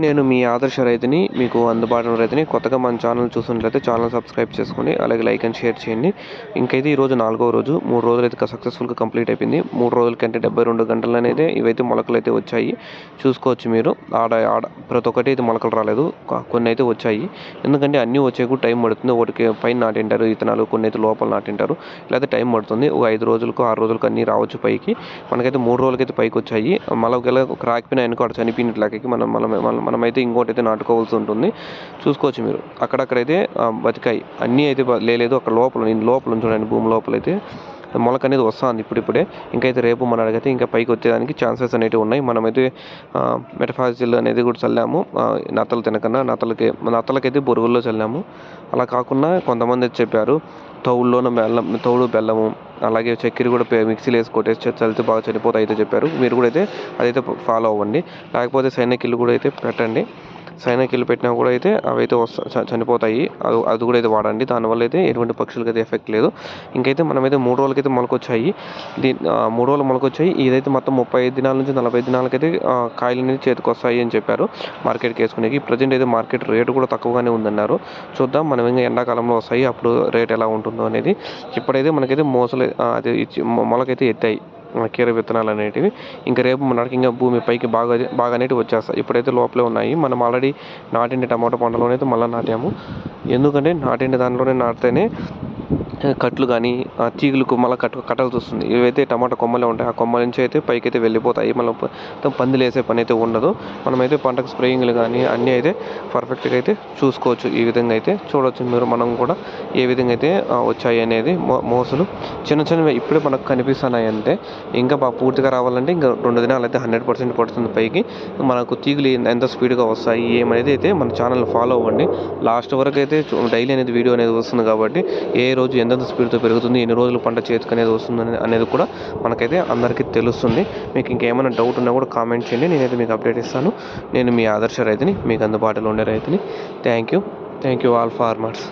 నేను మీ ఆదర్శ రైతుని, మీకు అందుబాటులో రైతుని. కొత్తగా మన ఛానల్ చూస్తున్నట్లయితే ఛానల్ సబ్స్క్రైబ్ చేసుకోండి, అలాగే లైక్ అండ్ షేర్ చేయండి. ఇంకైతే ఈరోజు 4వ రోజు, 3 రోజులు అయితే సక్సెస్ఫుల్గా కంప్లీట్ అయిపోయింది. 3 రోజుల కంటే 72 గంటలు అనేది ఇవైతే మొలకలు అయితే వచ్చాయి. చూసుకోవచ్చు మీరు. ఆడ ప్రతి ఒక్కటి అయితే మొలకలు రాలేదు, కొన్ని అయితే వచ్చాయి. ఎందుకంటే అన్నీ వచ్చేకు టైం పడుతుంది. ఒకటికి పైన నాటింటారు విత్తనాలు, కొన్ని అయితే లోపల నాటింటారు. ఇలా టైం పడుతుంది. ఒక 5 రోజులకు 6 రోజులకు అన్నీ రావచ్చు పైకి. మనకైతే 3 రోజులకైతే పైకి వచ్చాయి. మళ్ళీ ఒకవేళ రాకపోయినా అనుకో అక్కడ చనిపోయినట్లకి మనమైతే ఇంకోటి అయితే నాటుకోవాల్సి ఉంటుంది. చూసుకోవచ్చు మీరు. అక్కడక్కడైతే బతికాయి, అన్నీ అయితే లేదు. అక్కడ లోపల చూడండి, భూమి లోపల అయితే మొలక అనేది వస్తుంది ఇప్పుడిప్పుడే. ఇంకైతే రేపు మన అడిగితే ఇంకా పైకి వచ్చేదానికి ఛాన్సెస్ అనేవి ఉన్నాయి. మనమైతే మెటఫాజిల్ అనేది కూడా చల్లాము, నత్తలు తినకన్నా. నత్తలకైతే బొరుగుల్లో చల్లాము. అలా కాకుండా కొంతమంది అయితే చెప్పారు తౌడు బెల్లము అలాగే చక్కెర కూడా మిక్సీలో వేసి కొట్టేసి చల్లితే బాగా చనిపోతాయి అయితే చెప్పారు. మీరు కూడా అయితే అదైతే ఫాలో అవ్వండి. లేకపోతే సైనకిల్లు కూడా అయితే పెట్టండి. సైనకిల్లు పెట్టినా కూడా అయితే అవి అయితే చనిపోతాయి. అది కూడా అయితే వాడండి. దానివల్ల అయితే ఎటువంటి పక్షులకి అయితే ఎఫెక్ట్ లేదు. ఇంకైతే మనమైతే 3 రోజులకైతే మొలకొచ్చాయి. 3 రోజులు మొలకొచ్చాయి. ఇదైతే మొత్తం 35 దినాల నుంచి 40 దినాలకైతే కాయలు అనేది చేతికి వస్తాయి అని చెప్పారు మార్కెట్కి వేసుకునేకి. ప్రజెంట్ అయితే మార్కెట్ రేటు కూడా తక్కువగానే ఉందన్నారు. చూద్దాం, మనం ఇంకా ఎండాకాలంలో వస్తాయి, అప్పుడు రేట్ ఎలా ఉంటుందో అనేది. ఇప్పుడైతే మనకైతే అది మొలకైతే ఎత్తాయి కీర విత్తనాలు అనేటివి. ఇంకా రేపు మనకి ఇంకా భూమి పైకి బాగా అనేటివి వచ్చేస్తాయి. ఇప్పుడైతే లోపలే ఉన్నాయి. మనం ఆల్రెడీ నాటిన టమాటో పంటలోనైతే మళ్ళీ నాటాము. ఎందుకంటే నాటిన దానిలోనే నాటితేనే కట్లు కానీ తీగులకు మళ్ళీ కట్టాల్సి వస్తుంది. ఇవైతే టమాటా కొమ్మలే ఉంటాయి. ఆ కొమ్మల నుంచి అయితే పైకి అయితే వెళ్ళిపోతాయి. మళ్ళీ పందులు వేసే పని అయితే ఉండదు. మనమైతే పంటకు స్ప్రేయింగ్లు కానీ అన్నీ అయితే పర్ఫెక్ట్గా అయితే చూసుకోవచ్చు. ఈ విధంగా అయితే చూడవచ్చు మీరు. మనం కూడా ఏ విధంగా అయితే వచ్చాయి అనేది మోసలు చిన్నవి ఇప్పుడే మనకు కనిపిస్తున్నాయి. అంతే, ఇంకా పూర్తిగా రావాలంటే ఇంకా 2 దినాలు అయితే 100% పడుతుంది పైకి. మనకు తీగులు ఎంత స్పీడ్గా వస్తాయి ఏమనేది అయితే మన ఛానల్ ఫాలో అవ్వండి. లాస్ట్ వరకు అయితే డైలీ అనేది వీడియో అనేది వస్తుంది కాబట్టి ఏ రోజు ఎంత స్పీడ్తో పెరుగుతుంది, ఎన్ని రోజులు పంట చేతికి అనేది వస్తుంది అనేది కూడా మనకైతే అందరికీ తెలుస్తుంది. మీకు ఇంకేమైనా డౌట్ ఉన్నా కూడా కామెంట్ చేయండి, నేనైతే మీకు అప్డేట్ ఇస్తాను. నేను మీ ఆదర్శ రైతుని, మీకు అందుబాటులో ఉండే రైతుని. Thank you all farmers.